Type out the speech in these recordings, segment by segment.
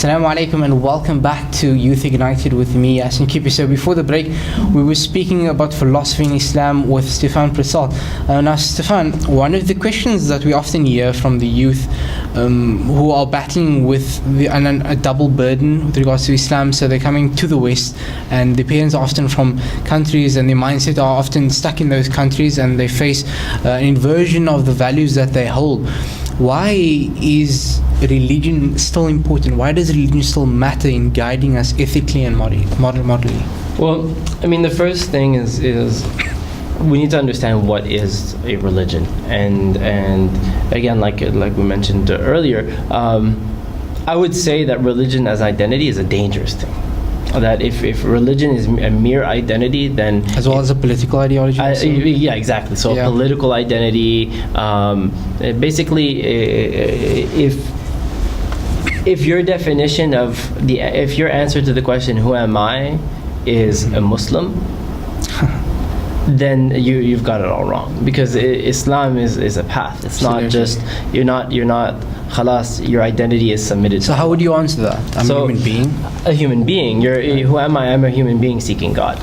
Assalamu alaikum and welcome back to Youth Ignited with me, Yaseen Kippie. So before the break, we were speaking about philosophy in Islam with Stefan Prasad. Now Stefan, one of the questions that we often hear from the youth who are battling with a double burden with regards to Islam, so they're coming to the West and their parents are often from countries and their mindset are often stuck in those countries and they face an inversion of the values that they hold. Why is religion still important? Why does religion still matter in guiding us ethically and morally? Well, I mean, the first thing is we need to understand what is a religion, and again, like we mentioned earlier, I would say that religion as identity is a dangerous thing. That if religion is a mere identity, then as well as a political ideology. Yeah, exactly. So a political identity. Basically, if your definition of if your answer to the question "Who am I?" is a Muslim, then you've got it all wrong, because Islam is a path. It's not just you're not khalas, your identity is submitted. So how would you answer that? I'm a human being. A human being. Who am I? I'm a human being seeking God.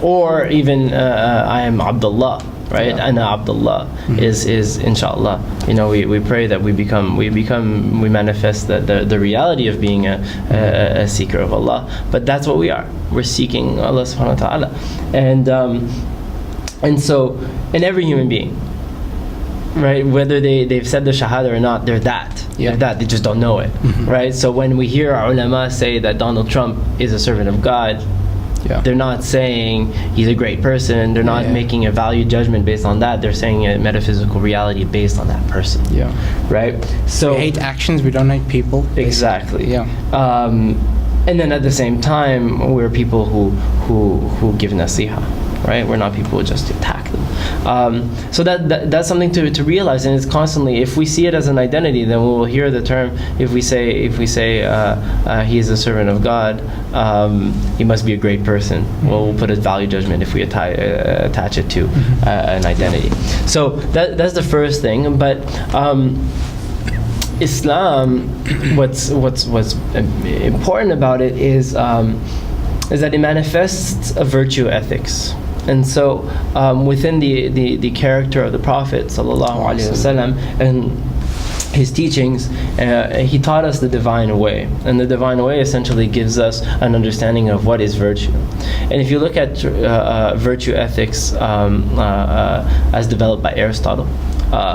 Or even I am Abdullah, right? Ana Abdullah is inshallah. We pray that we manifest the reality of being a seeker of Allah. But that's what we are. We're seeking Allah subhanahu wa ta'ala. And so in every human being, right, whether they've said the shahada or not, they're that. They're that, they just don't know it. Right? So when we hear our ulama say that Donald Trump is a servant of God, they're not saying he's a great person. They're not making a value judgment based on that. They're saying a metaphysical reality based on that person. Right? So we hate actions, we don't hate people. Basically. Exactly. And then at the same time, we're people who give nasiha. Right? We're not people who just attack them. So that's something to realize, and it's constantly, if we see it as an identity, then we will hear the term, if we say he is a servant of God, he must be a great person. Well, we'll put a value judgment if we attach it to an identity. So that's the first thing. But Islam, what's important about it is that it manifests a virtue ethics. And so within the character of the Prophet sallallahu alaihi wasallam and his teachings, he taught us the divine way, and the divine way essentially gives us an understanding of what is virtue. And if you look at virtue ethics as developed by Aristotle,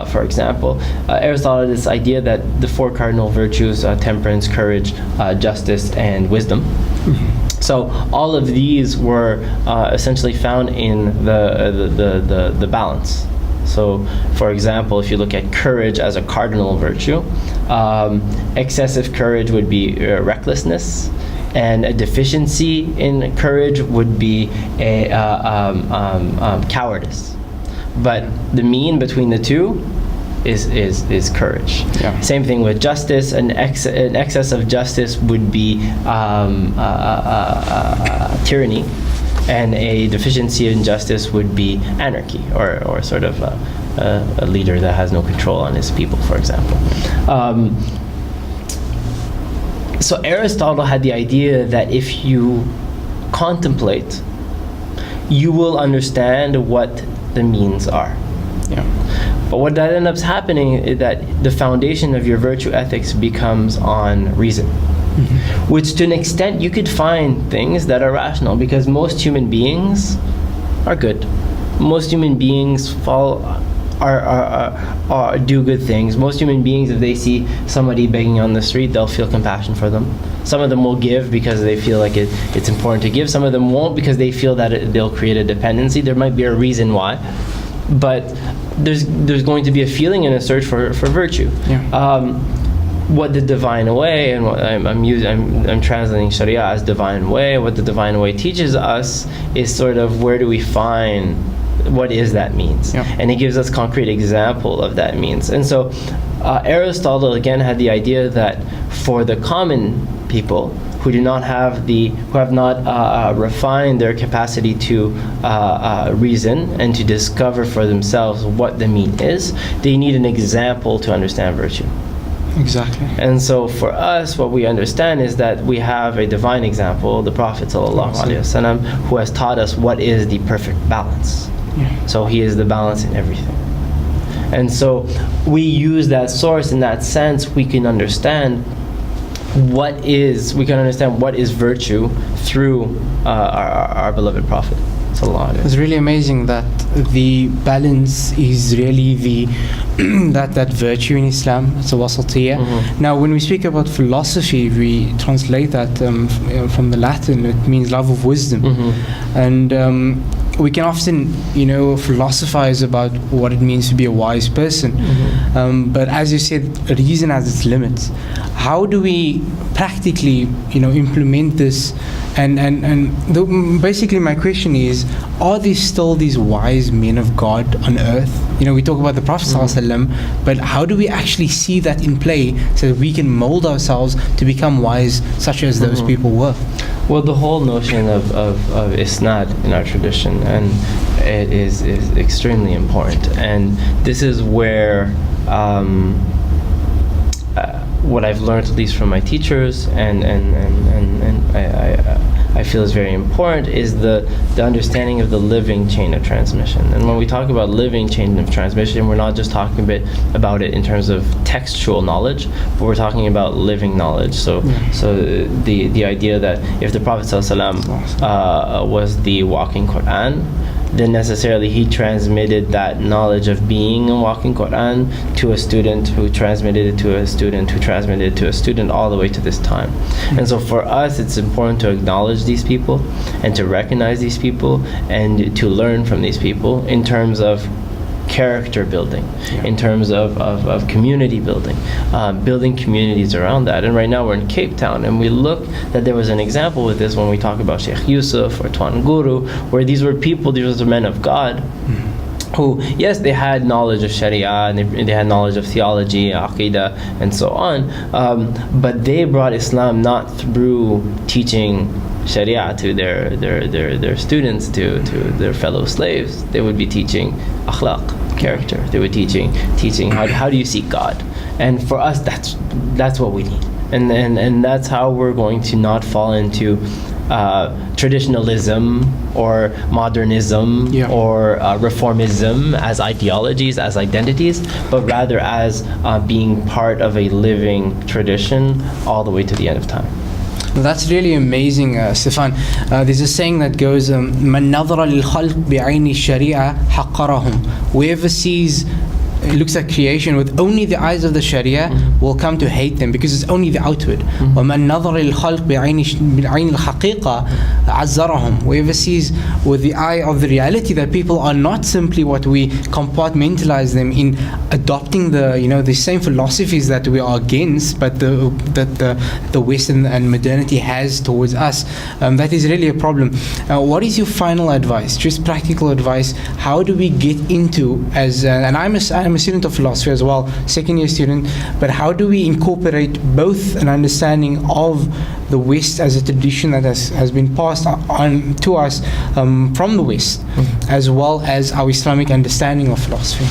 for example, Aristotle had this idea that the four cardinal virtues, temperance, courage, justice, and wisdom. So all of these were essentially found in the balance. So, for example, if you look at courage as a cardinal virtue, excessive courage would be recklessness, and a deficiency in courage would be a cowardice. But the mean between the two is courage. Same thing with justice. An excess of justice would be tyranny, and a deficiency in justice would be anarchy, or sort of a leader that has no control on his people, for example. So Aristotle had the idea that if you contemplate, you will understand what the means are. But what that ends up happening is that the foundation of your virtue ethics becomes on reason. Which to an extent you could find things that are rational, because most human beings are good. Most human beings do good things. Most human beings, if they see somebody begging on the street, they'll feel compassion for them. Some of them will give because they feel like it's important to give. Some of them won't because they feel that they'll create a dependency. There might be a reason why, but there's going to be a feeling and a search for virtue. What the divine way, and what I'm translating Sharia as divine way. What the divine way teaches us is sort of, where do we find what is that means, and it gives us concrete example of that means. And so Aristotle again had the idea that for the common people who have not refined their capacity to reason and to discover for themselves what the mean is, they need an example to understand virtue. Exactly. And so for us, what we understand is that we have a divine example, the Prophet ﷺ, who has taught us what is the perfect balance. Yeah. So he is the balance in everything. And so we use that source. In that sense, we can understand what is virtue through our beloved Prophet. It's really amazing that the balance is really the that virtue in Islam. It's a wasatiyya. Mm-hmm. Now, when we speak about philosophy, we translate that from the Latin. It means love of wisdom, Mm-hmm. and we can often, philosophize about what it means to be a wise person. Mm-hmm. But as you said, reason has its limits. How do we practically, implement this? Basically, my question is: are there still these wise men of God on earth? We talk about the Prophet ﷺ, but how do we actually see that in play so that we can mold ourselves to become wise, such as those people were? Well, the whole notion of isnad in our tradition, and it is extremely important. And this is where what I've learned, at least from my teachers, and I feel is very important, is the understanding of the living chain of transmission. And when we talk about living chain of transmission, we're not just talking about it in terms of textual knowledge, but we're talking about living knowledge. So the idea that if the Prophet ﷺ was the walking Quran, then necessarily he transmitted that knowledge of being a walking Quran to a student who transmitted it to a student who transmitted it to a student all the way to this time. And so for us, it's important to acknowledge these people and to recognize these people and to learn from these people in terms of character building, in terms of community building, building communities around that. And right now we're in Cape Town, and we look that there was an example with this when we talk about Sheikh Yusuf or Tuan Guru, where these were men of God who, yes, they had knowledge of Sharia and they had knowledge of theology, Aqidah, and so on, but they brought Islam not through teaching Sharia to their students, to their fellow slaves. They would be teaching akhlaq, character. They were teaching how do you seek God. And for us, that's what we need. And that's how we're going to not fall into traditionalism or modernism or reformism as ideologies, as identities, but rather as being part of a living tradition all the way to the end of time. That's really amazing, Stefan. There's a saying that goes, "Man nadhara lil khalq bi'ayni sharia haqqarahum." Whoever looks at creation with only the eyes of the Sharia will come to hate them, because it's only the outward. وَمَنْ نَظَرَ الْخَلْقِ بِعَيْنِ الْحَقِيقَةِ عَزَّرَهُم. Whoever sees with the eye of the reality that people are not simply what we compartmentalize them in, adopting the same philosophies that we are against, but that the Western and modernity has towards us. That is really a problem. What is your final advice? Just practical advice. How do we get into, and I'm a student of philosophy as well, second year student, but how do we incorporate both an understanding of the West as a tradition that has been passed on to us from the West, as well as our Islamic understanding of philosophy?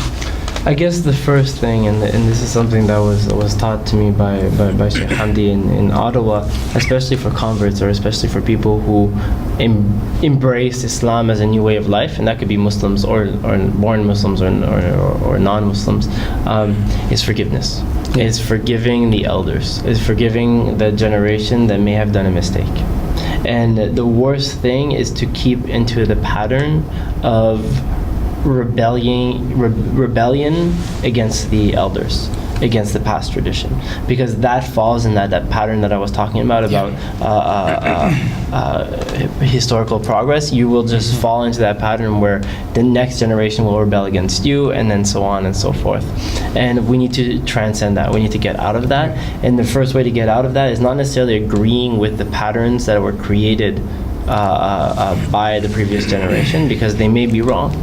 I guess the first thing, and this is something that was taught to me by Sheikh Hamdi in Ottawa, especially for converts or especially for people who embrace Islam as a new way of life, and that could be Muslims or born Muslims or non-Muslims, is forgiveness. Is forgiving the elders, is forgiving the generation that may have done a mistake. And the worst thing is to keep into the pattern of rebellion against the elders, against the past tradition, because that falls in that pattern that I was talking about historical progress. You will just fall into that pattern where the next generation will rebel against you, and then so on and so forth. And we need to transcend that. We need to get out of that. And the first way to get out of that is not necessarily agreeing with the patterns that were created by the previous generation, because they may be wrong,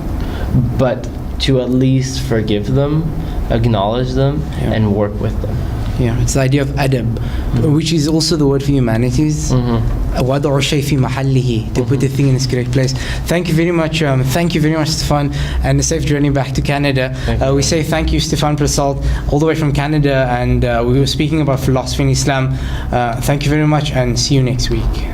but to at least forgive them, acknowledge them, and work with them. Yeah, it's the idea of adab, which is also the word for humanities. وَضَعُ الشَّيْء فِي مَحَلِّهِ, to put the thing in its correct place. Thank you very much. Thank you very much, Stefan, and a safe journey back to Canada. We say thank you, Stefan Prasad, all the way from Canada, and we were speaking about philosophy in Islam. Thank you very much, and see you next week.